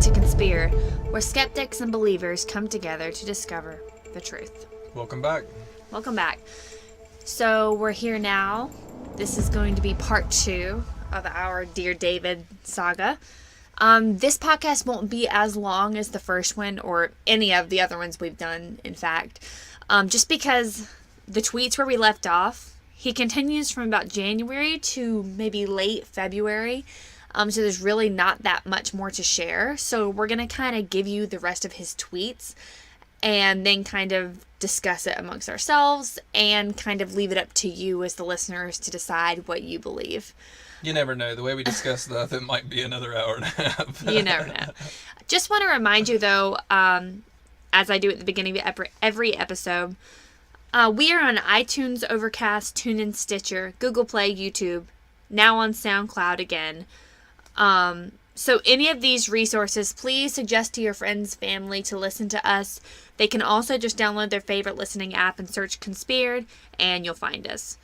to Conspire, where skeptics and believers come together to discover the truth. Welcome back. Welcome back. So we're here now. This is going to be part 2 of our Dear David saga. This podcast won't be as long as the first one or any of the other ones we've done, in fact. Just because the tweets where we left off, he continues from about January to maybe late February. So there's really not that much more to share. So we're going to kind of give you the rest of his tweets and then kind of discuss it amongst ourselves and kind of leave it up to you as the listeners to decide what you believe. You never know. The way we discuss stuff, it might be another hour and a half. You never know. Just want to remind you, though, as I do at the beginning of every episode, we are on iTunes, Overcast, TuneIn, Stitcher, Google Play, YouTube, now on SoundCloud again. So any of these resources, please suggest to your friends, family to listen to us. They can also just download their favorite listening app and search Conspired, and you'll find us.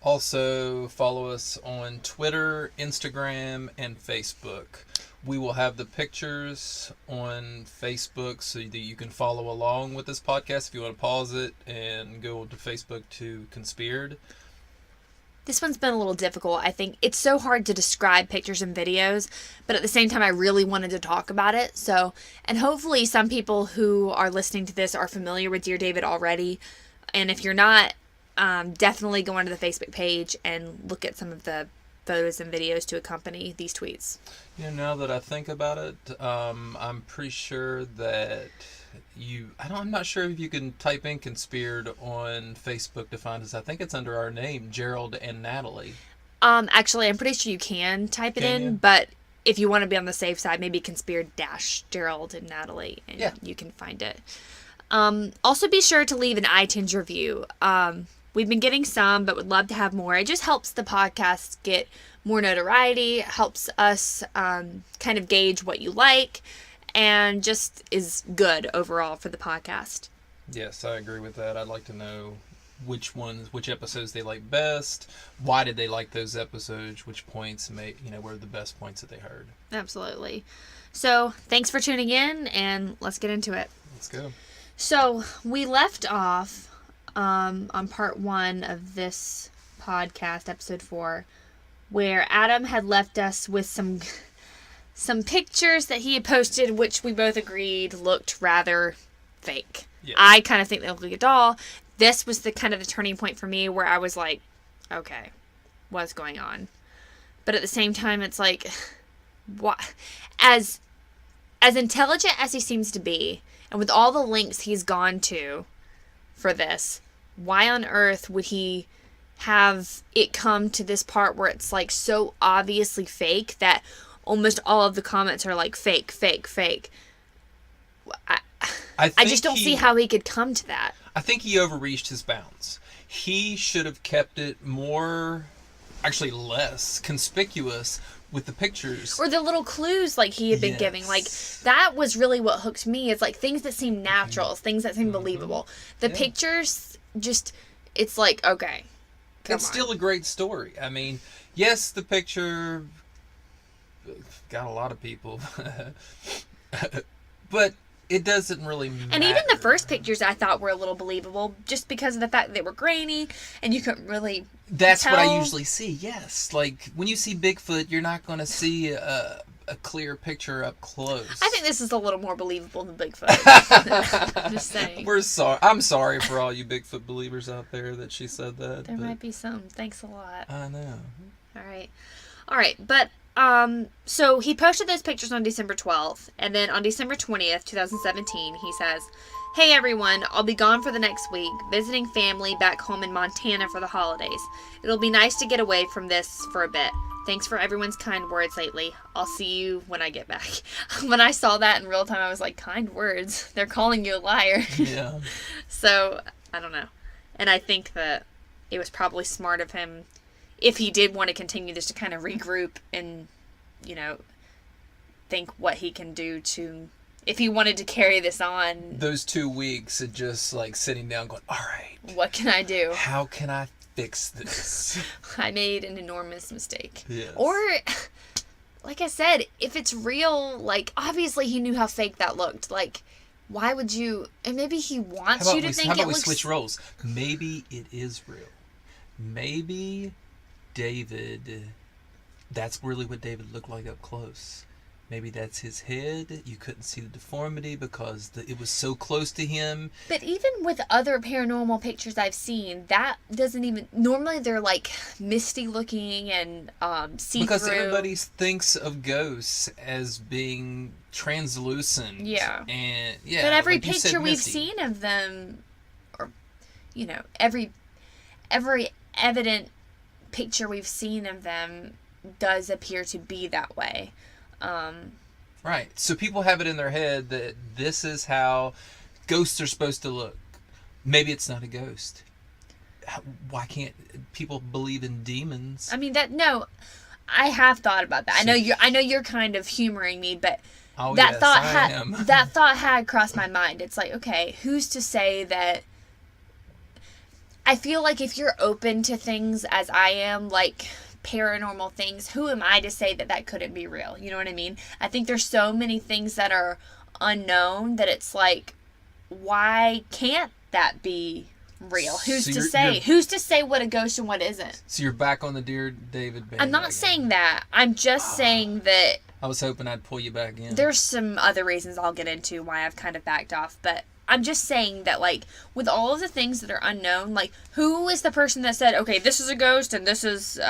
Also, follow us on Twitter, Instagram, and Facebook. We will have the pictures on Facebook so that you can follow along with this podcast if you want to pause it and go to Facebook to Conspired. This one's been a little difficult. I think it's so hard to describe pictures and videos, but at the same time, I really wanted to talk about it. So, and hopefully some people who are listening to this are familiar with Dear David already. And if you're not, definitely go onto the Facebook page and look at some of the photos and videos to accompany these tweets. You know, now that I think about it, I'm pretty sure that I'm not sure if you can type in Conspired on Facebook to find us. I think it's under our name, Gerald and Natalie. Actually, I'm pretty sure you can type it in, but if you want to be on the safe side, maybe Conspired - Gerald and Natalie, and you can find it. Also, be sure to leave an iTunes review. We've been getting some, but would love to have more. It just helps the podcast get more notoriety, helps us kind of gauge what you like, and just is good overall for the podcast. Yes, I agree with that. I'd like to know which episodes they like best. Why did they like those episodes? Which points were the best points that they heard. Absolutely. So, thanks for tuning in, and let's get into it. Let's go. So, we left off on part 1 of this podcast, episode 4, where Adam had left us with some pictures that he had posted, which we both agreed looked rather fake. Yes. I kind of think they look like a doll. This was the kind of the turning point for me where I was like, okay, what's going on? But at the same time, it's like, what? As intelligent as he seems to be, and with all the links he's gone to for this, why on earth would he have it come to this part where it's like so obviously fake that almost all of the comments are like fake, fake, fake? I just don't see how he could come to that. I think he overreached his bounds. He should have kept it less conspicuous with the pictures. Or the little clues like he had been giving. Like, that was really what hooked me. It's like things that seem natural, things that seem believable. The pictures, just, it's like, okay, it's still a great story. I mean, yes, the picture got a lot of people, but it doesn't really matter. And even the first pictures I thought were a little believable just because of the fact that they were grainy and you couldn't really That's tell. What I usually see, yes. Like, when you see Bigfoot, you're not going to see a clear picture up close. I think this is a little more believable than Bigfoot. I'm just saying. I'm sorry for all you Bigfoot believers out there that she said that. There might be some. Thanks a lot. I know. All right. But so he posted those pictures on December 12th, and then on December 20th, 2017, he says, "Hey everyone, I'll be gone for the next week, visiting family back home in Montana for the holidays. It'll be nice to get away from this for a bit. Thanks for everyone's kind words lately. I'll see you when I get back." When I saw that in real time, I was like, kind words? They're calling you a liar. Yeah. So, I don't know. And I think that it was probably smart of him, if he did want to continue this, to kind of regroup and, think what he can do to, if he wanted to carry this on. Those 2 weeks of just like sitting down going, all right. What can I do? How can I fix this? I made an enormous mistake. Yes. Or like I said, if it's real, like, obviously he knew how fake that looked. Like, why would you... And maybe he wants you to think it looks... How about we switch roles? Maybe it is real. Maybe David... That's really what David looked like up close. Maybe that's his head. You couldn't see the deformity because it was so close to him. But even with other paranormal pictures I've seen, that doesn't even... Normally they're like misty looking and see-through. Because everybody thinks of ghosts as being translucent. Yeah. And yeah. But every like picture we've seen of them, or, you know, every evident picture we've seen of them does appear to be that way. Right. So people have it in their head that this is how ghosts are supposed to look. Maybe it's not a ghost. Why can't people believe in demons? I mean, I have thought about that. I know you're kind of humoring me, but that thought had crossed my mind. It's like, okay, who's to say that... I feel like if you're open to things as I am, like paranormal things, who am I to say that couldn't be real? You know what I mean? I think there's so many things that are unknown that it's like, why can't that be real? Who's to say? Who's to say what a ghost and what isn't? So you're back on the Dear David bandwagon. I'm not saying that. I'm just saying that... I was hoping I'd pull you back in. There's some other reasons I'll get into why I've kind of backed off, but I'm just saying that, like, with all of the things that are unknown, like, who is the person that said, okay, this is a ghost and this is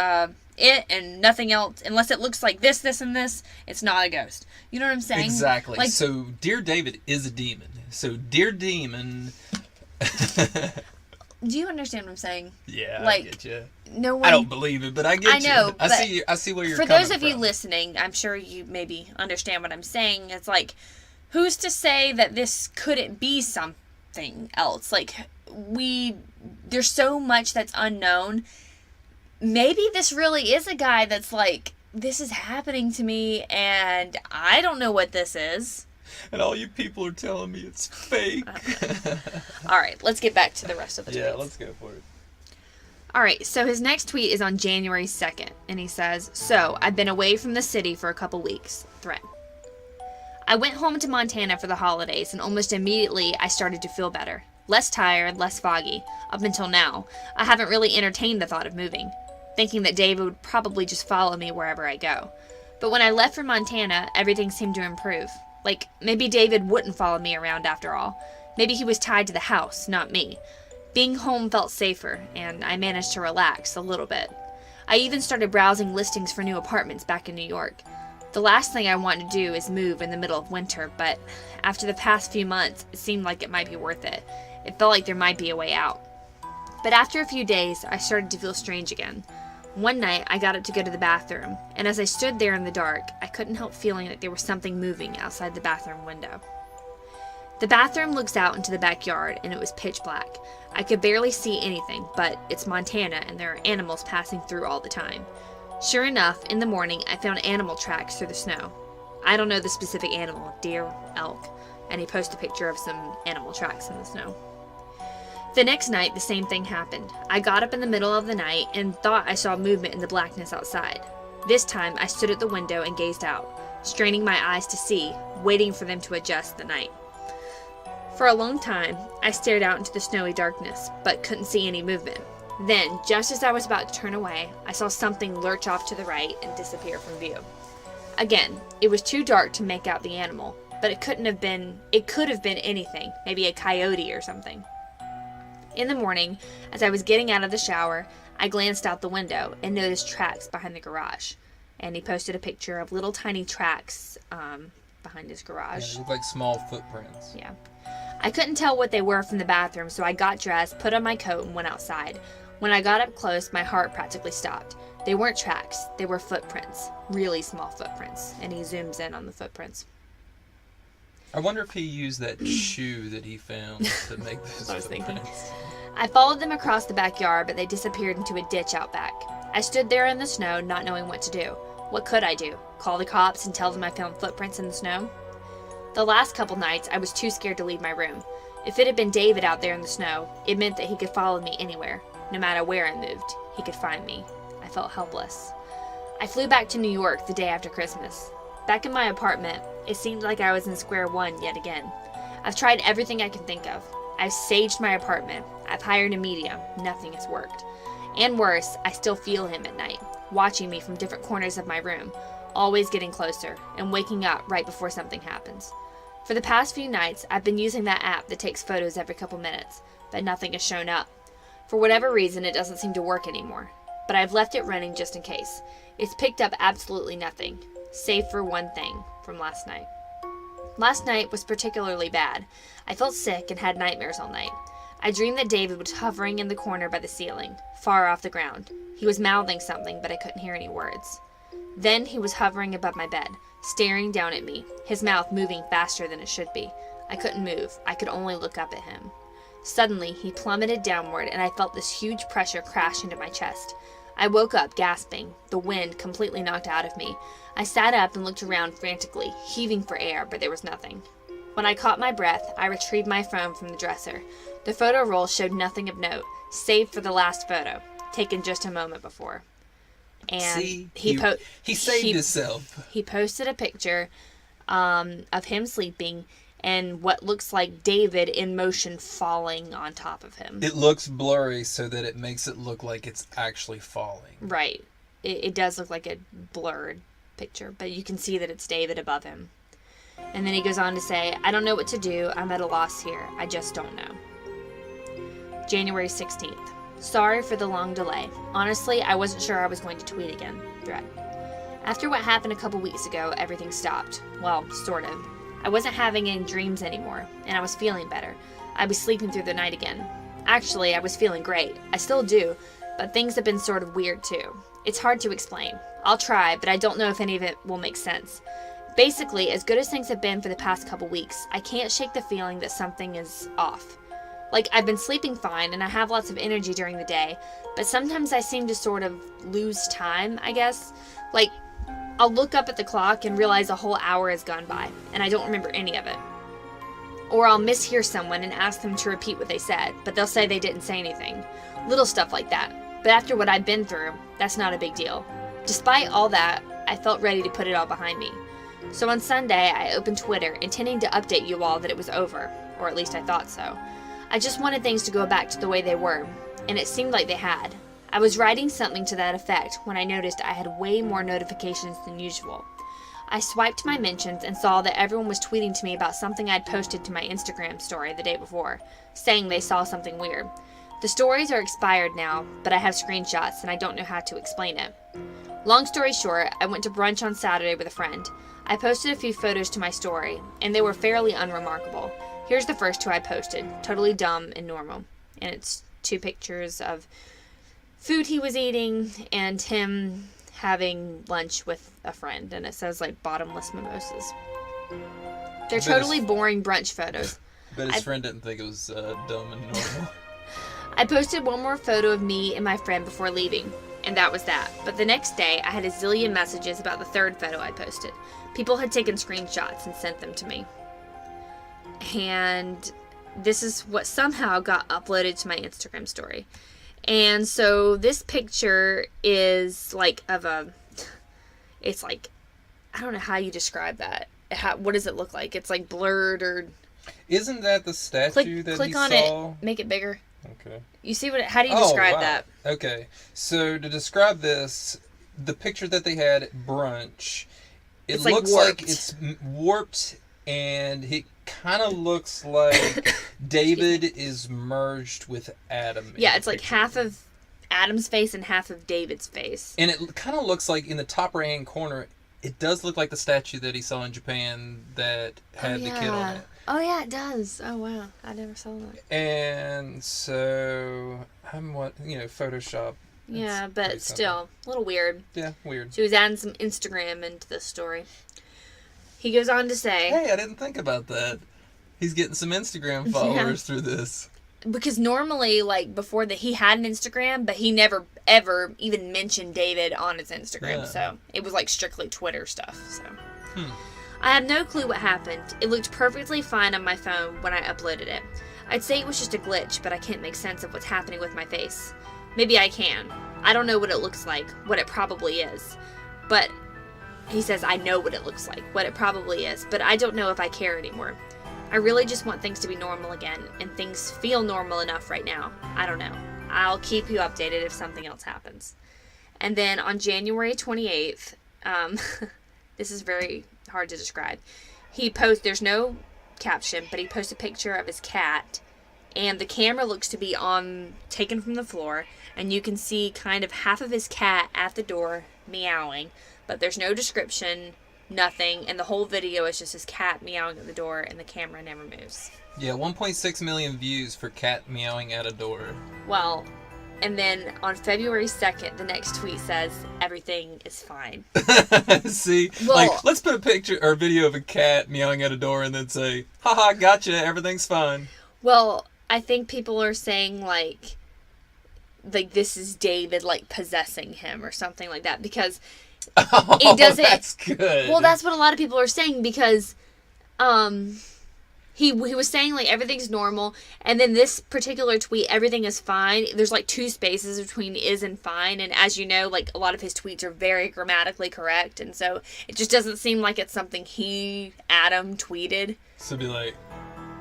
it and nothing else, unless it looks like this, this, and this, it's not a ghost. You know what I'm saying? Exactly. Like, so Dear David is a demon. So Dear Demon... Do you understand what I'm saying? Yeah, like, I get you. No one... I don't believe it, but I get you. I know, I see where you're coming from. For those of you listening, I'm sure you maybe understand what I'm saying. It's like, who's to say that this couldn't be something else? Like, there's so much that's unknown. Maybe this really is a guy that's like, this is happening to me, and I don't know what this is. And all you people are telling me it's fake. All right, let's get back to the rest of the tweets. Yeah, let's go for it. All right, so his next tweet is on January 2nd, and he says, "So, I've been away from the city for a couple weeks. Thread. I went home to Montana for the holidays, and almost immediately I started to feel better. Less tired, less foggy. Up until now, I haven't really entertained the thought of moving, thinking that David would probably just follow me wherever I go. But when I left for Montana, everything seemed to improve. Like, maybe David wouldn't follow me around after all. Maybe he was tied to the house, not me. Being home felt safer, and I managed to relax a little bit. I even started browsing listings for new apartments back in New York. The last thing I want to do is move in the middle of winter, but after the past few months, it seemed like it might be worth it. It felt like there might be a way out. But after a few days, I started to feel strange again. One night, I got up to go to the bathroom, and as I stood there in the dark, I couldn't help feeling like there was something moving outside the bathroom window. The bathroom looks out into the backyard, and it was pitch black. I could barely see anything, but it's Montana, and there are animals passing through all the time. Sure enough, in the morning, I found animal tracks through the snow. I don't know the specific animal, deer, elk, and he posted a picture of some animal tracks in the snow. The next night, the same thing happened. I got up in the middle of the night and thought I saw movement in the blackness outside. This time, I stood at the window and gazed out, straining my eyes to see, waiting for them to adjust the night. For a long time, I stared out into the snowy darkness, but couldn't see any movement. Then, just as I was about to turn away, I saw something lurch off to the right and disappear from view. Again, it was too dark to make out the animal, but it could have been anything, maybe a coyote or something. In the morning, as I was getting out of the shower, I glanced out the window and noticed tracks behind the garage. And he posted a picture of little tiny tracks behind his garage. Yeah, they look like small footprints. Yeah. I couldn't tell what they were from the bathroom, so I got dressed, put on my coat, and went outside. When I got up close, my heart practically stopped. They weren't tracks, they were footprints. Really small footprints. And he zooms in on the footprints. I wonder if he used that shoe that he found to make those I was thinking. footprints. I followed them across the backyard, but they disappeared into a ditch out back. I stood there in the snow, not knowing what to do. What could I do? Call the cops and tell them I found footprints in the snow? The last couple nights, I was too scared to leave my room. If it had been David out there in the snow, it meant that he could follow me anywhere. No matter where I moved, he could find me. I felt helpless. I flew back to New York the day after Christmas. Back in my apartment, it seemed like I was in square one yet again. I've tried everything I can think of. I've saged my apartment. I've hired a medium. Nothing has worked. And worse, I still feel him at night, watching me from different corners of my room, always getting closer, and waking up right before something happens. For the past few nights, I've been using that app that takes photos every couple minutes, but nothing has shown up. For whatever reason, it doesn't seem to work anymore. But I've left it running just in case. It's picked up absolutely nothing, save for one thing from last night. Last night was particularly bad. I felt sick and had nightmares all night. I dreamed that David was hovering in the corner by the ceiling, far off the ground. He was mouthing something, but I couldn't hear any words. Then he was hovering above my bed, staring down at me, his mouth moving faster than it should be. I couldn't move. I could only look up at him. Suddenly, he plummeted downward, and I felt this huge pressure crash into my chest. I woke up, gasping, the wind completely knocked out of me. I sat up and looked around frantically, heaving for air, but there was nothing. When I caught my breath, I retrieved my phone from the dresser. The photo roll showed nothing of note, save for the last photo, taken just a moment before. And See, he saved himself. He posted a picture of him sleeping and what looks like David in motion falling on top of him. It looks blurry so that it makes it look like it's actually falling. Right. It does look like a blurred picture, but you can see that it's David above him. And then he goes on to say, I don't know what to do. I'm at a loss here. I just don't know. January 16th. Sorry for the long delay. Honestly, I wasn't sure I was going to tweet again. Thread. After what happened a couple weeks ago, everything stopped. Well, sort of. I wasn't having any dreams anymore, and I was feeling better. I was sleeping through the night again. Actually, I was feeling great. I still do, but things have been sort of weird too. It's hard to explain. I'll try, but I don't know if any of it will make sense. Basically, as good as things have been for the past couple weeks, I can't shake the feeling that something is off. Like, I've been sleeping fine, and I have lots of energy during the day, but sometimes I seem to sort of lose time, I guess. Like, I'll look up at the clock and realize a whole hour has gone by, and I don't remember any of it. Or I'll mishear someone and ask them to repeat what they said, but they'll say they didn't say anything. Little stuff like that. But after what I've been through, that's not a big deal. Despite all that, I felt ready to put it all behind me. So on Sunday, I opened Twitter, intending to update you all that it was over, or at least I thought so. I just wanted things to go back to the way they were, and it seemed like they had. I was writing something to that effect when I noticed I had way more notifications than usual. I swiped my mentions and saw that everyone was tweeting to me about something I'd posted to my Instagram story the day before, saying they saw something weird. The stories are expired now, but I have screenshots and I don't know how to explain it. Long story short, I went to brunch on Saturday with a friend. I posted a few photos to my story, and they were fairly unremarkable. Here's the first two I posted, totally dumb and normal. And it's 2 pictures of food he was eating and him having lunch with a friend, and it says like bottomless mimosas. They're totally boring brunch photos. But his friend didn't think it was dumb and normal. I posted one more photo of me and my friend before leaving, and that was that. But the next day, I had a zillion messages about the third photo I posted. People had taken screenshots and sent them to me. And this is what somehow got uploaded to my Instagram story. And so this picture is like it's like, I don't know how you describe that. What does it look like? It's like blurred or... Isn't that the statue that click he on saw? it, make it bigger. Okay. You see how do you describe that? Okay. So to describe this, the picture that they had at brunch, it looks like it's warped, and it kind of looks like David is merged with Adam. Yeah, it's like half of Adam's face and half of David's face. And it kind of looks like in the top right-hand corner, it does look like the statue that he saw in Japan that had the kid on it. Oh, yeah, it does. Oh, wow. I never saw that. And so, Photoshop. Yeah, but still, a little weird. Yeah, weird. So he was adding some Instagram into the story. He goes on to say... Hey, I didn't think about that. He's getting some Instagram followers through this. Because normally, like, before that, he had an Instagram, but he never, ever even mentioned David on his Instagram. Yeah. So it was, like, strictly Twitter stuff. So I have no clue what happened. It looked perfectly fine on my phone when I uploaded it. I'd say it was just a glitch, but I can't make sense of what's happening with my face. Maybe I can. I don't know what it looks like, what it probably is. But he says, I know what it looks like, what it probably is, but I don't know if I care anymore. I really just want things to be normal again, and things feel normal enough right now. I don't know. I'll keep you updated if something else happens. And then on January 28th, this is very hard to describe. He posts, there's no caption, but he posts a picture of his cat, and the camera looks to be taken from the floor, and you can see kind of half of his cat at the door meowing, but there's no description, nothing, and the whole video is just his cat meowing at the door, and the camera never moves. Yeah, 1.6 million views for cat meowing at a door. Well, and then on February 2nd, the next tweet says, everything is fine. See? Well, let's put a picture or video of a cat meowing at a door and then say, haha, gotcha, everything's fine. Well, I think people are saying, like this is David, like, possessing him or something like that, because it doesn't... That's good. Well, that's what a lot of people are saying, because he was saying, like, everything's normal, and then this particular tweet, everything is fine. There's, like, 2 spaces between is and fine, and as you know, like, a lot of his tweets are very grammatically correct, and so it just doesn't seem like it's something Adam tweeted. So be like,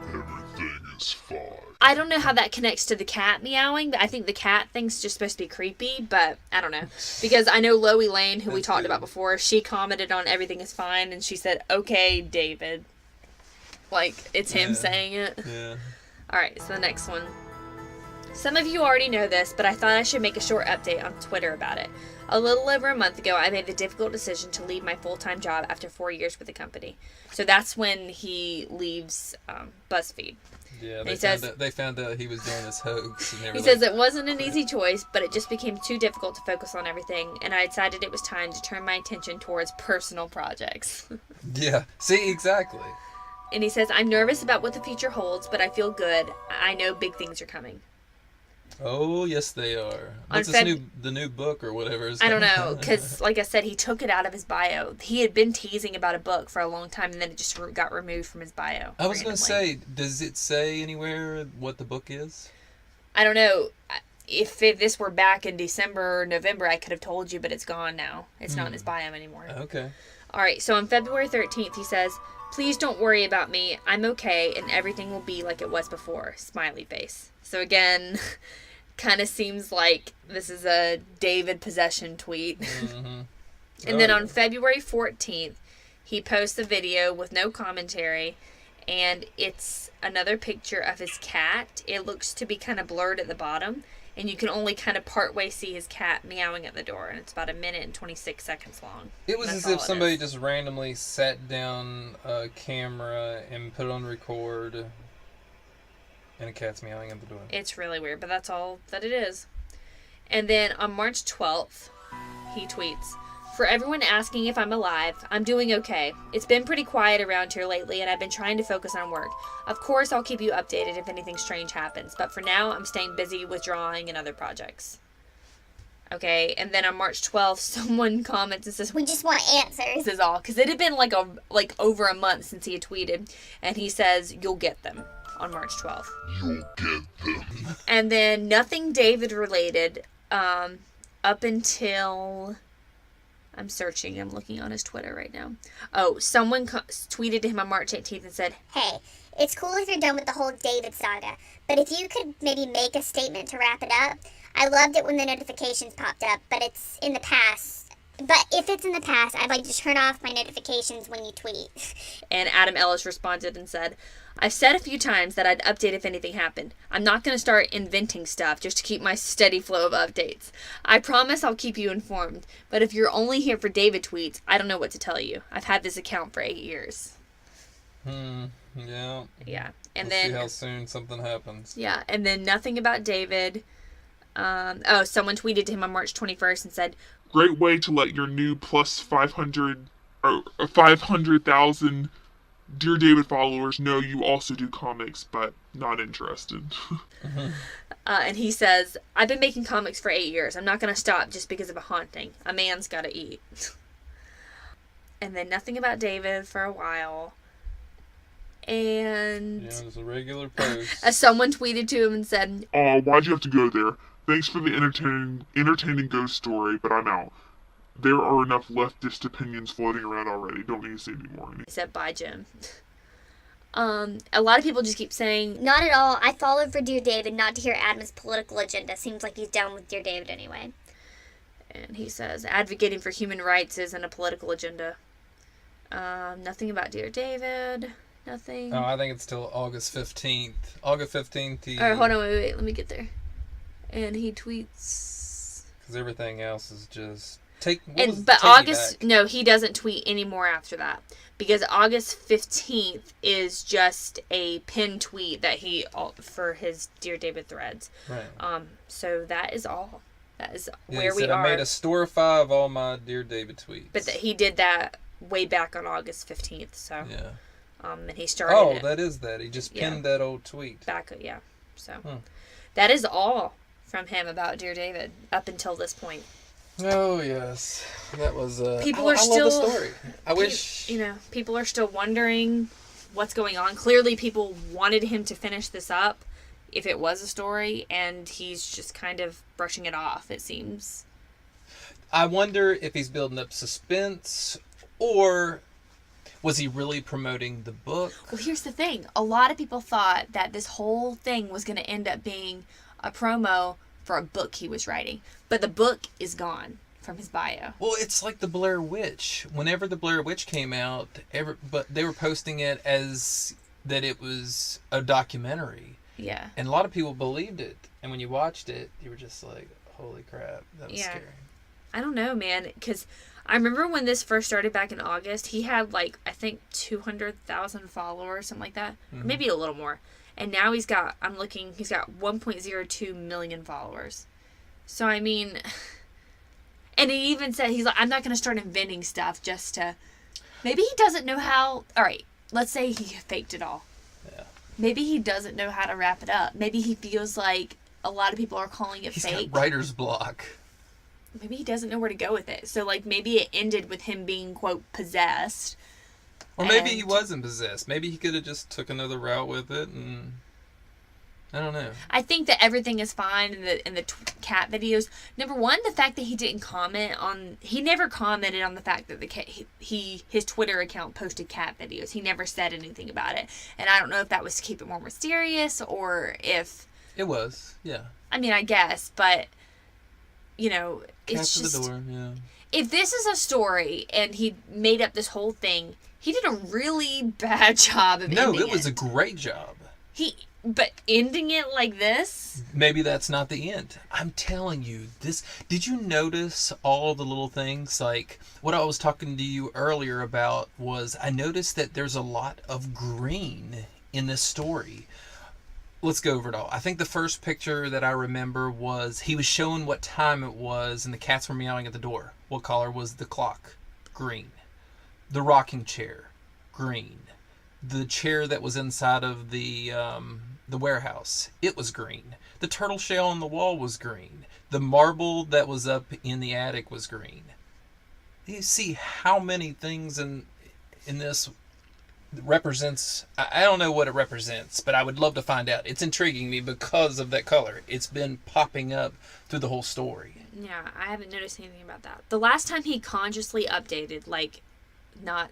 everything is fine. I don't know how that connects to the cat meowing, but I think the cat thing's just supposed to be creepy, but I don't know. Because I know Loie Lane, who we talked about before, she commented on everything is fine, and she said, okay, David. Like, it's him saying it. Yeah. Alright, so the next one. Some of you already know this, but I thought I should make a short update on Twitter about it. A little over a month ago, I made the difficult decision to leave my full-time job after 4 years with the company. So that's when he leaves BuzzFeed. Yeah, they found out he was doing this hoax. And he says it wasn't an easy choice, but it just became too difficult to focus on everything, and I decided it was time to turn my attention towards personal projects. Yeah, see, exactly. And he says, I'm nervous about what the future holds, but I feel good. I know big things are coming. Oh, yes, they are. What's the new book or whatever? I don't know, because, like I said, he took it out of his bio. He had been teasing about a book for a long time, and then it just got removed from his bio. I was going to say, does it say anywhere what the book is? I don't know. If this were back in December or November, I could have told you, but it's gone now. It's not in his bio anymore. Okay. All right, so on February 13th, he says, please don't worry about me. I'm okay, and everything will be like it was before. Smiley face. So again... kind of seems like this is a David possession tweet. Mm-hmm. And then on February 14th, he posts a video with no commentary, and it's another picture of his cat. It looks to be kind of blurred at the bottom, and you can only kind of partway see his cat meowing at the door, and it's about 1 minute and 26 seconds long. It was as if somebody just randomly sat down a camera and put it on record... and a cat's meowing at the door. It's really weird, but that's all that it is. And then on March 12th, he tweets, for everyone asking if I'm alive, I'm doing okay. It's been pretty quiet around here lately, and I've been trying to focus on work. Of course, I'll keep you updated if anything strange happens, but for now, I'm staying busy with drawing and other projects. Okay, and then on March 12th, someone comments and says, we just want answers. This is all, because it had been like over a month since he had tweeted, and he says, you'll get them. On March 12th. You'll get them. And then nothing David related up until... I'm searching. I'm looking on his Twitter right now. Oh, someone tweeted to him on March 18th and said, hey, it's cool if you're done with the whole David saga, but if you could maybe make a statement to wrap it up. I loved it when the notifications popped up, but it's in the past. But if it's in the past, I'd like to turn off my notifications when you tweet. And Adam Ellis responded and said, I've said a few times that I'd update if anything happened. I'm not going to start inventing stuff just to keep my steady flow of updates. I promise I'll keep you informed, but if you're only here for David tweets, I don't know what to tell you. I've had this account for 8 years. Yeah. Yeah. And Let's then see how soon something happens. Yeah, and then nothing about David. Someone tweeted to him on March 21st and said, great way to let your new plus 500,000 Dear David followers know you also do comics, but not interested. And he says, I've been making comics for 8 years. I'm not going to stop just because of a haunting. A man's got to eat. And then nothing about David for a while. And... yeah, it's a regular post. As someone tweeted to him and said, Why'd you have to go there? Thanks for the entertaining ghost story, but I'm out. there are enough leftist opinions floating around already. Don't need to say anymore. He said, bye, Jim. A lot of people just keep saying, Not at all. I followed for Dear David not to hear Adam's political agenda. Seems like he's down with Dear David anyway. and he says, advocating for human rights isn't a political agenda. Nothing about Dear David. Nothing. Oh, I think it's till August 15th. August 15th. All right, hold on, wait, let me get there. And he tweets. Because everything else is just But August, no, he doesn't tweet anymore after that, because August 15th is just a pinned tweet that he for his Dear David threads. Right. So that is all. That is Yeah, where he we said, are. I made a store of all my Dear David tweets. But he did that way back on August 15th. So Yeah. and he started. Oh, it that is that. He just Yeah. pinned that old tweet. back. Yeah. So Hmm. that is all from him about Dear David up until this point. Oh yes, that was. People I are love still. the story. I wish. People are still wondering what's going on. Clearly, people wanted him to finish this up if it was a story, and he's just kind of brushing it off, it seems. I wonder if he's building up suspense, or was he really promoting the book? Well, here's the thing. A lot of people thought that this whole thing was going to end up being a promo for a book he was writing. But the book is gone from his bio. Well, it's like the Blair Witch. Whenever the Blair Witch came out, but they were posting it as that it was a documentary. Yeah. And a lot of people believed it. And when you watched it, you were just like, holy crap, that was Yeah. scary. I don't know, man, because I remember when this first started back in August, he had like, I think 200,000 followers, something like that. Mm-hmm. Maybe a little more. And now he's got 1.02 million followers. So, I mean, and he even said, he's like, I'm not going to start inventing stuff just to, maybe he doesn't know how, all right, let's say he faked it all. Yeah. Maybe he doesn't know how to wrap it up. Maybe he feels like a lot of people are calling it He's fake. got writer's block. Maybe he doesn't know where to go with it. So, like, maybe it ended with him being, quote, possessed. Or maybe he And- wasn't possessed. Maybe he could have just took another route with it, and I don't know. I think that everything is fine in the cat videos. Number one, the fact that he didn't comment on... He never commented on the fact that the cat, his Twitter account posted cat videos. He never said anything about it. And I don't know if that was to keep it more mysterious or if... It was, yeah. I mean, I guess, but... You know, it's Cats just... at the door, yeah. If this is a story and he made up this whole thing, he did a really bad job of No, ending it was a great job. But ending it like this? Maybe that's not the end. I'm telling you, this... Did you notice all the little things? Like, what I was talking to you earlier about was I noticed that there's a lot of green in this story. Let's go over it all. I think the first picture that I remember was he was showing what time it was and the cats were meowing at the door. What color was the clock? Green. The rocking chair. Green. The chair that was inside of the warehouse. It was green. The turtle shell on the wall was green. The marble that was up in the attic was green. You see how many things in this represents... I don't know what it represents, but I would love to find out. It's intriguing me because of that color. It's been popping up through the whole story. Yeah, I haven't noticed anything about that. The last time he consciously updated, like, not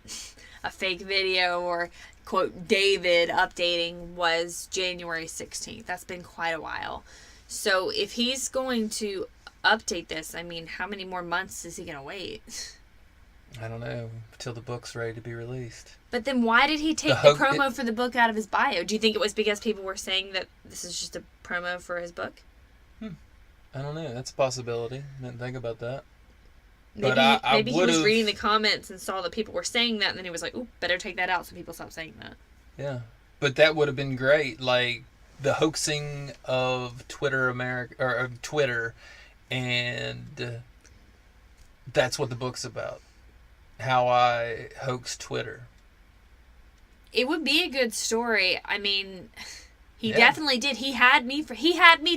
a fake video or, quote, David updating, was January 16th. That's been quite a while. So if he's going to update this, I mean, how many more months is he going to wait? I don't know, until the book's ready to be released. But then why did he take the promo for the book out of his bio? Do you think it was because people were saying that this is just a promo for his book? I don't know. That's a possibility. Didn't think about that. Maybe, But I maybe he was would've- reading the comments and saw that people were saying that, and then he was like, "Ooh, better take that out so people stop saying that." Yeah. But that would have been great. Like, the hoaxing of Twitter America, or of Twitter, and that's what the book's about. How I hoaxed Twitter. It would be a good story. I mean, he Yeah. definitely did. He had me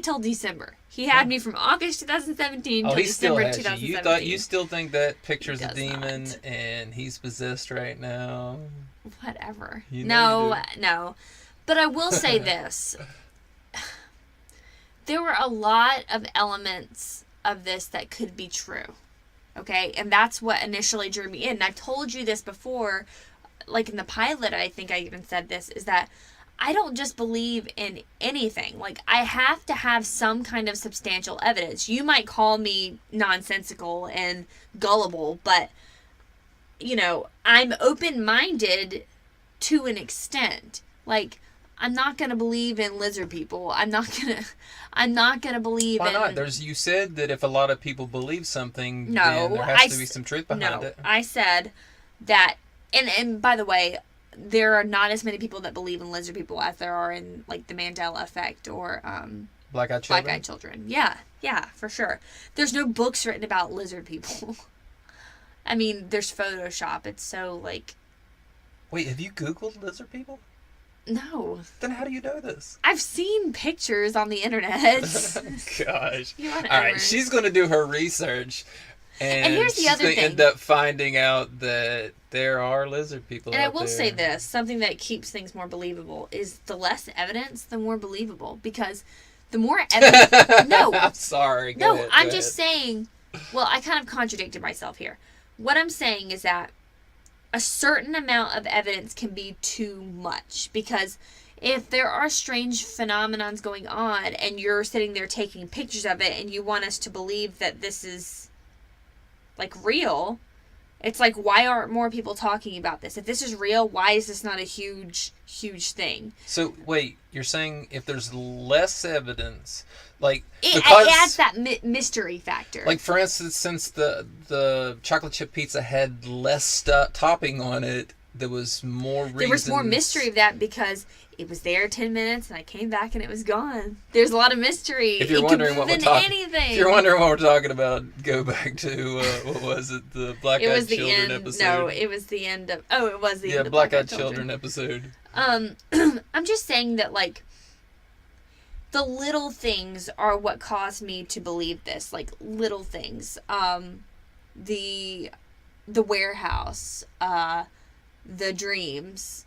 till December. He had me from August 2017 Oh, till he still December has you. 2017. You still think that picture's a does demon not. and he's possessed right now? Whatever. You know you No. But I will say this. There were a lot of elements of this that could be true. Okay? And that's what initially drew me in. And I've told you this before, like in the pilot, I think I even said this, is that I don't just believe in anything. Like, I have to have some kind of substantial evidence. You might call me nonsensical and gullible, but, you know, I'm open-minded to an extent. Like, I'm not gonna believe in lizard people. I'm not gonna believe Why in... not? You said that if a lot of people believe something, No, then there has to be some truth behind it. I said that, and by the way, there are not as many people that believe in lizard people as there are in, like, the Mandela Effect or Black-eyed children? Black-eyed children. Yeah, for sure. There's no books written about lizard people. I mean, there's Photoshop. It's so, like... Wait, have you Googled lizard people? No. Then how do you know this? I've seen pictures on the internet. Gosh. Whatever. All right, she's going to do her research. And here's the she's other going to thing. end up finding out that there are lizard people And I out will there. say this, something that keeps things more believable is the less evidence, the more believable. Because the more evidence... No. I'm sorry. Go No, ahead, I'm go just ahead. saying... Well, I kind of contradicted myself here. What I'm saying is that a certain amount of evidence can be too much. Because if there are strange phenomenons going on and you're sitting there taking pictures of it and you want us to believe that this is, like, real, it's like, why aren't more people talking about this? If this is real, why is this not a huge thing? So, wait, you're saying if there's less evidence, like... It adds that mystery factor. Like, for instance, since the chocolate chip pizza had less topping on it, there was more reasons... There was more mystery of that because it was there 10 minutes and I came back and it was gone. There's a lot of mystery. If you're It wondering could what have we're been talking, anything. if you're wondering what we're talking about, go back to what was it, the Black It Eyed was the Children end. episode? No, it was the end of... Oh, it was the end of Black Eyed Children episode. I'm just saying that, like, the little things are what caused me to believe this. Like, little things. The warehouse, the dreams,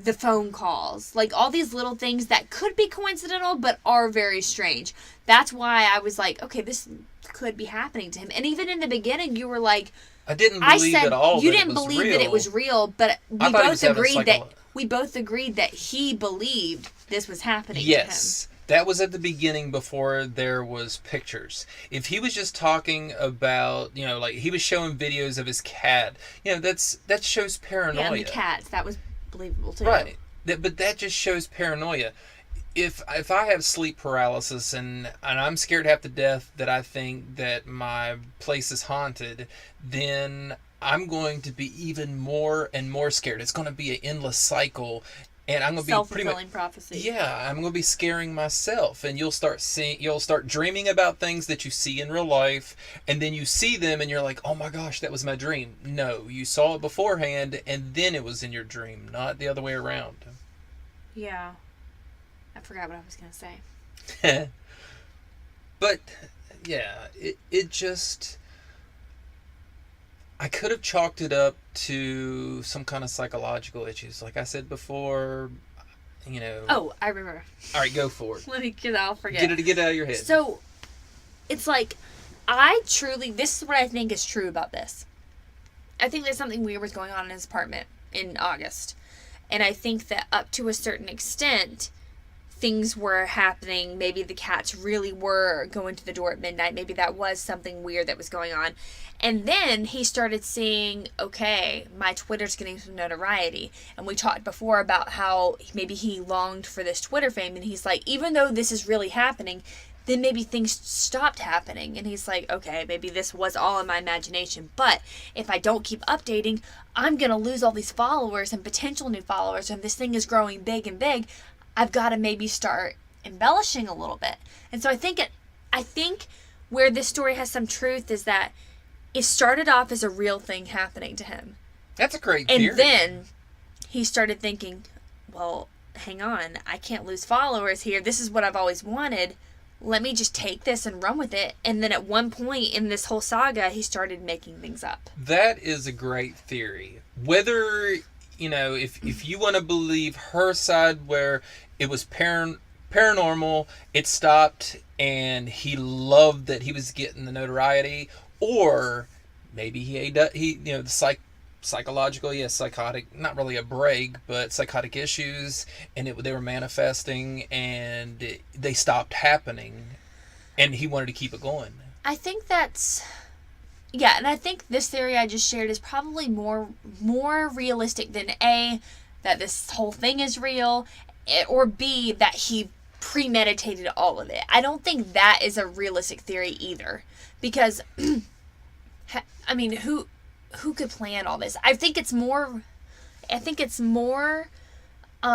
the phone calls, like, all these little things that could be coincidental but are very strange. That's why I was like, okay, this could be happening to him. And even in the beginning, you were like, I didn't believe at all you that didn't it was believe real. that it was real, but we I thought he both was having agreed that psycholo- we both agreed that he believed this was happening Yes. That was at the beginning before there was pictures. If he was just talking about, like he was showing videos of his cat, that shows to him. paranoia. Yeah, and the cats, that was believable too. Right. But that just shows paranoia. If I have sleep paralysis and I'm scared half to death that I think that my place is haunted, then I'm going to be even more and more scared. It's going to be an endless cycle, and I'm going to be pretty much... Self-fulfilling prophecy. Yeah, I'm going to be scaring myself, and you'll start dreaming about things that you see in real life, and then you see them and you're like, oh my gosh, that was my dream. No, you saw it beforehand and then it was in your dream, not the other way around. Yeah. I forgot what I was going to say. But yeah, it just... I could have chalked it up to some kind of psychological issues. Like I said before, Oh, I remember. All right, go for it. Let me get I'll forget. Get it out of your head. So, it's like, this is what I think is true about this. I think there's something weird was going on in his apartment in August. And I think that up to a certain extent, things were happening. Maybe the cats really were going to the door at midnight. Maybe that was something weird that was going on. And then he started seeing, okay, my Twitter's getting some notoriety. And we talked before about how maybe he longed for this Twitter fame. And he's like, even though this is really happening, then maybe things stopped happening. And he's like, okay, maybe this was all in my imagination. But if I don't keep updating, I'm going to lose all these followers and potential new followers. And this thing is growing big and big. I've got to maybe start embellishing a little bit. And so I think where this story has some truth is that it started off as a real thing happening to him. That's a great theory. And then he started thinking, well, hang on, I can't lose followers here. This is what I've always wanted. Let me just take this and run with it. And then at one point in this whole saga, he started making things up. That is a great theory. Whether, if you want to believe her side where it was paranormal, it stopped, and he loved that he was getting the notoriety, or maybe he the psychological, yes, psychotic, not really a break, but psychotic issues, and they were manifesting, and they stopped happening, and he wanted to keep it going. I think that's... Yeah, and I think this theory I just shared is probably more realistic than A, that this whole thing is real, or B, that he premeditated all of it. I don't think that is a realistic theory either. Because, I mean, who could plan all this? I think it's more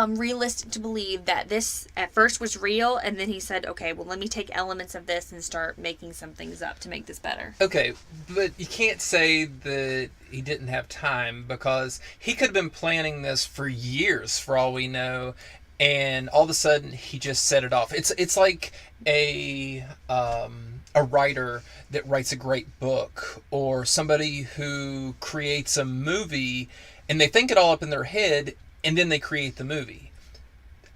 realistic to believe that this at first was real, and then he said, okay, well, let me take elements of this and start making some things up to make this better. Okay, but you can't say that he didn't have time, because he could have been planning this for years, for all we know, and all of a sudden he just set it off. It's like a writer that writes a great book, or somebody who creates a movie, and they think it all up in their head, and then they create the movie.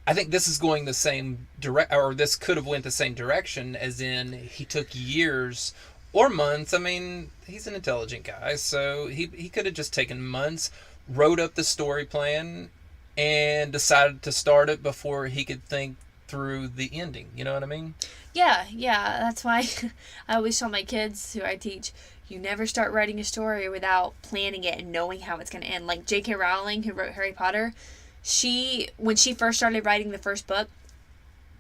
I think this is going the same or this could have went the same direction, as in he took years or months. I mean, he's an intelligent guy, so he could have just taken months, wrote up the story plan, and decided to start it before he could think through the ending. You know what I mean? Yeah, that's why I always tell my kids who I teach, you never start writing a story without planning it and knowing how it's going to end. Like J.K. Rowling, who wrote Harry Potter, when she first started writing the first book,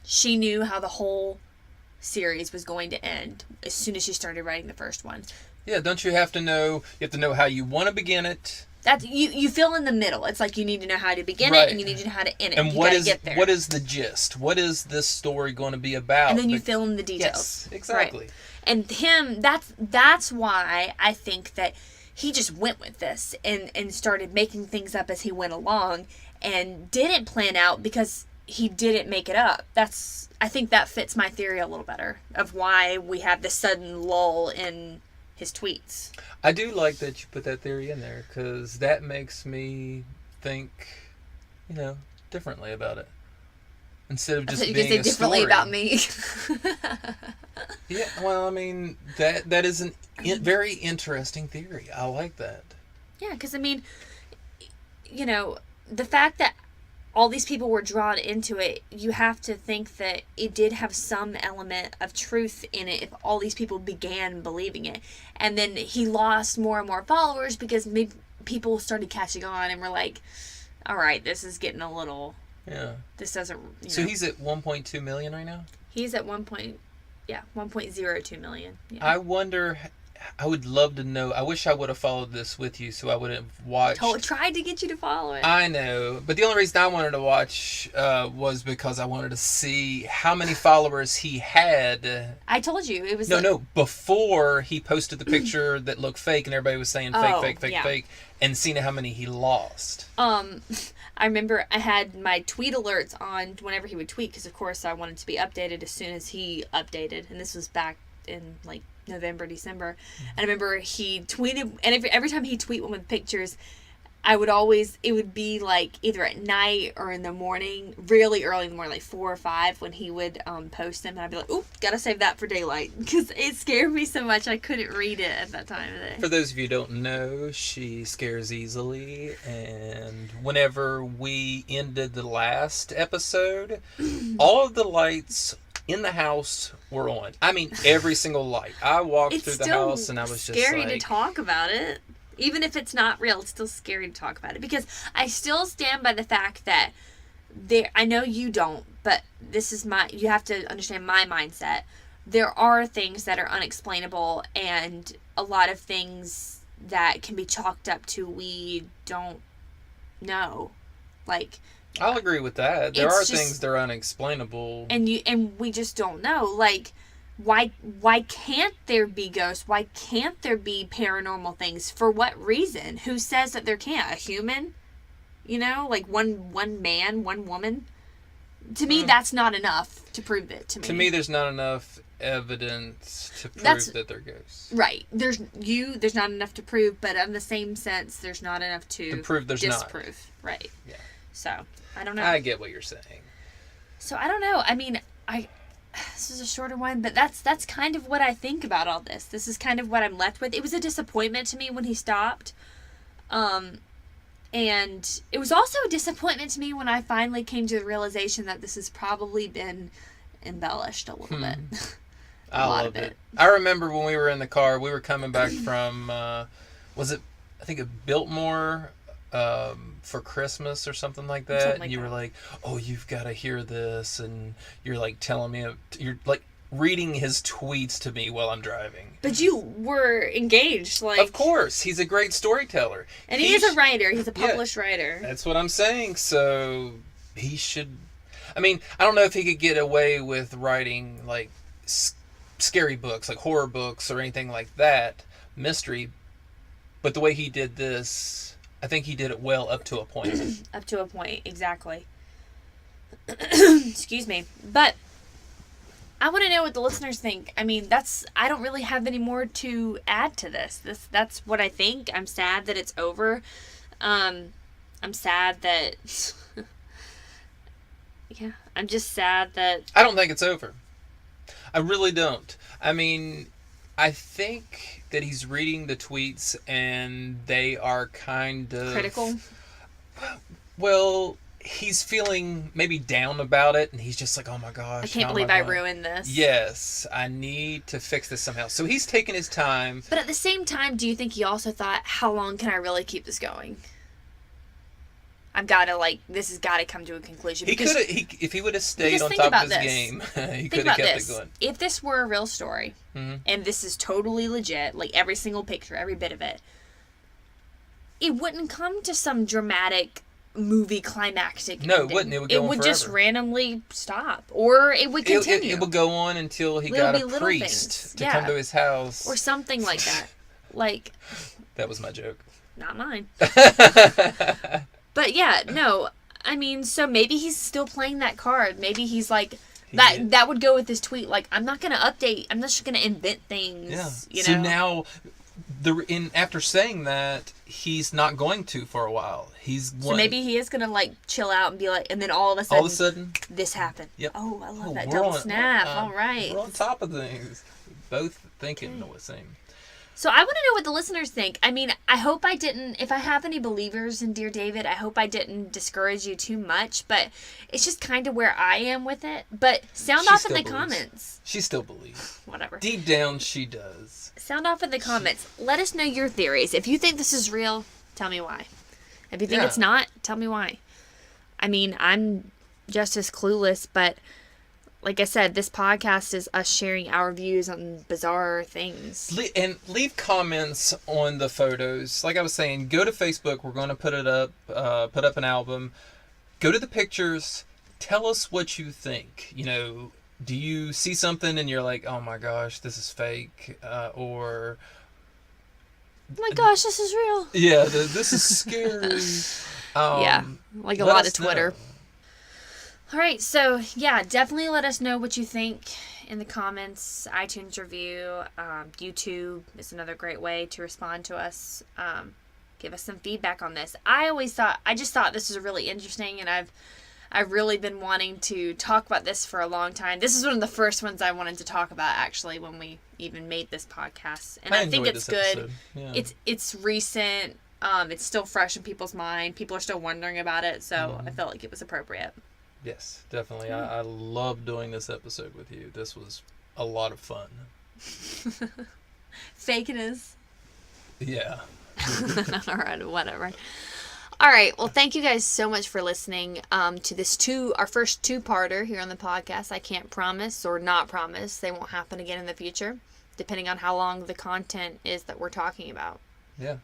she knew how the whole series was going to end as soon as she started writing the first one. Yeah, don't you have to know? You have to know how you want to begin it. That's you fill in the middle. It's like you need to know how to begin Right. it, and you need to know how to end it. And you what gotta get there. what is the gist? What is this story going to be about? And then you fill in the details. Yes, exactly. Right. And that's why I think that he just went with this and started making things up as he went along, and didn't plan out because he didn't make it up. I think that fits my theory a little better of why we have this sudden lull in his tweets. I do like that you put that theory in there, because that makes me think, differently about it. Instead of just you being could say a differently story. about me. Yeah, well, I mean, that is very interesting theory. I like that. Yeah, because I mean, the fact that all these people were drawn into it, you have to think that it did have some element of truth in it if all these people began believing it. And then he lost more and more followers because maybe people started catching on and were like, all right, this is getting a little... Yeah. This doesn't... So he's at 1.2 million right now? He's at 1.02 million. Yeah. I wonder... I would love to know. I wish I would have followed this with you, so I would have watched. Tried to get you to follow it. I know, but the only reason I wanted to watch was because I wanted to see how many followers he had. I told you it was. No, before he posted the picture that looked fake, and everybody was saying fake, fake, and seeing how many he lost. I remember I had my tweet alerts on whenever he would tweet, because of course I wanted to be updated as soon as he updated, and this was back in like November, December. And I remember he tweeted, and every time he'd tweet one with pictures, it would be like either at night or in the morning, really early in the morning, like 4 or 5, when he would post them, and I'd be like, oop, gotta save that for daylight, because it scared me so much I couldn't read it at that time of the day. For those of you who don't know, she scares easily, and whenever we ended the last episode, all of the lights in the house were on. I mean, every single light. I walked through the house and I was just scary like... to talk about it. Even if it's not real, it's still scary to talk about it. Because I still stand by the fact that I know you don't, but you have to understand my mindset. There are things that are unexplainable, and a lot of things that can be chalked up to we don't know. Like... I'll agree with that. There are things that are unexplainable. And we just don't know. Like, why can't there be ghosts? Why can't there be paranormal things? For what reason? Who says that there can't? A human? Like one man, one woman? To me, that's not enough to prove it to me. To me, there's not enough evidence to prove that they're ghosts. Right. There's not enough to prove, but in the same sense, there's not enough to prove there's disprove. not. Right. Yeah. So, I don't know. I get what you're saying. So, I don't know. I mean, this is a shorter one, but that's kind of what I think about all this. This is kind of what I'm left with. It was a disappointment to me when he stopped. And it was also a disappointment to me when I finally came to the realization that this has probably been embellished a little bit. I loved it. I remember when we were in the car, we were coming back from, was it, I think, a Biltmore for Christmas or something like that. Something like and you that. were like, oh, you've got to hear this. And you're like telling me, you're like reading his tweets to me while I'm driving. But you were engaged, like... Of course. He's a great storyteller. And he is a writer. He's a published writer. That's what I'm saying. So he should... I mean, I don't know if he could get away with writing, like, scary books, like horror books or anything like that, mystery. But the way he did this, I think he did it well up to a point. Up to a point, exactly. Excuse me. But I want to know what the listeners think. I mean, I don't really have any more to add to this. That's what I think. I'm sad that it's over. I'm sad that... yeah, I'm just sad that... I don't think it's over. I really don't. I mean, I think that he's reading the tweets and they are kind of... critical? Well, he's feeling maybe down about it and he's just like, oh my gosh. I can't believe I ruined this. Yes, I need to fix this somehow. So he's taking his time. But at the same time, do you think he also thought, how long can I really keep this going? I've got to, this has got to come to a conclusion. He could have, if he would have stayed Because on think top about of his this. game, he Think could have about kept this. it going. If this were a real story, Mhm. and this is totally legit, like every single picture, every bit of it, it wouldn't come to some dramatic movie climactic No, it ending. wouldn't. It would go on just forever. randomly stop. Or it would continue. It would go on until he Little got be a little priest things. to Yeah. come to his house. or something like that. Like, That was my joke. not mine. But yeah, no. I mean, so maybe he's still playing that card. Maybe he's like... did. That would go with his tweet. Like, I'm not going to update. I'm just going to invent things. Yeah. You So know? now, after saying that, he's not going to for a while. So maybe he is going to, chill out and be like... And then all of a sudden... this happened. Yep. Oh, I love Oh, that we're double on- snap. we're, All right. We're on top of things. Both thinking the same. So I want to know what the listeners think. I mean, I hope I didn't... If I have any believers in Dear David, I hope I didn't discourage you too much. But it's just kind of where I am with it. But sound She off in still the believes. comments. She still believes. Whatever. Deep down, she does. Sound off in the comments. Let us know your theories. If you think this is real, tell me why. If you think Yeah. it's not, tell me why. I mean, I'm just as clueless, but like I said, this podcast is us sharing our views on bizarre things. And leave comments on the photos. Like I was saying, go to Facebook. We're going to put it up, put up an album. Go to the pictures. Tell us what you think. You know, do you see something and you're like, oh my gosh, this is fake? Or, Oh my gosh, this is real. yeah, this is scary. Yeah, like a let lot us of Twitter. know. All right, so yeah, definitely let us know what you think in the comments. iTunes review, YouTube is another great way to respond to us. Give us some feedback on this. I just thought this was really interesting, and I've really been wanting to talk about this for a long time. This is one of the first ones I wanted to talk about, actually, when we even made this podcast, and I think enjoyed it's this good. episode. Yeah. It's recent. It's still fresh in people's mind. People are still wondering about it, so I felt like it was appropriate. Yes, definitely. I love doing this episode with you. This was a lot of fun. Fake it is. Yeah. All right, whatever. All right, well, thank you guys so much for listening to this our first two-parter here on the podcast. I can't promise or not promise they won't happen again in the future, depending on how long the content is that we're talking about. Yeah.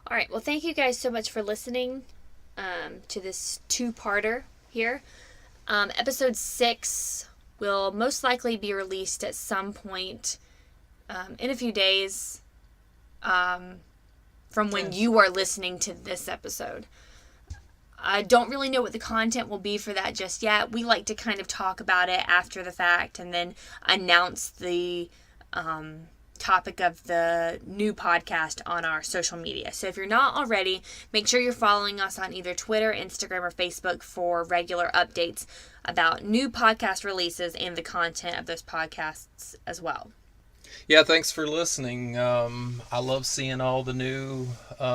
All right, well, thank you guys so much for listening to this two-parter here. Episode 6 will most likely be released at some point in a few days from when you are listening to this episode. I don't really know what the content will be for that just yet. We like to kind of talk about it after the fact and then announce the topic of the new podcast on our social media. So if you're not already, make sure you're following us on either Twitter, Instagram, or Facebook for regular updates about new podcast releases and the content of those podcasts as well. Yeah, thanks for listening. I love seeing all the new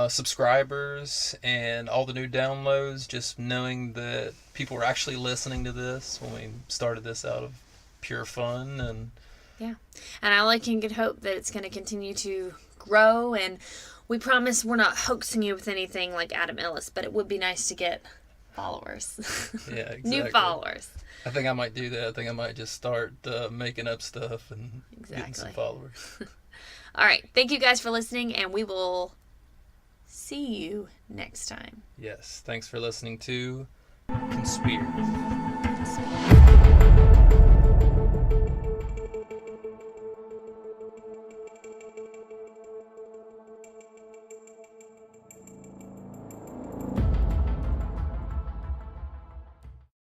subscribers and all the new downloads, just knowing that people were actually listening to this when we started this out of pure fun. And yeah, and I like and good hope that it's going to continue to grow, and we promise we're not hoaxing you with anything like Adam Ellis, but it would be nice to get followers. yeah, exactly. New followers. I think I might do that. I think I might just start making up stuff and getting some Exactly. followers. All right, thank you guys for listening, and we will see you next time. Yes, thanks for listening to Conspire.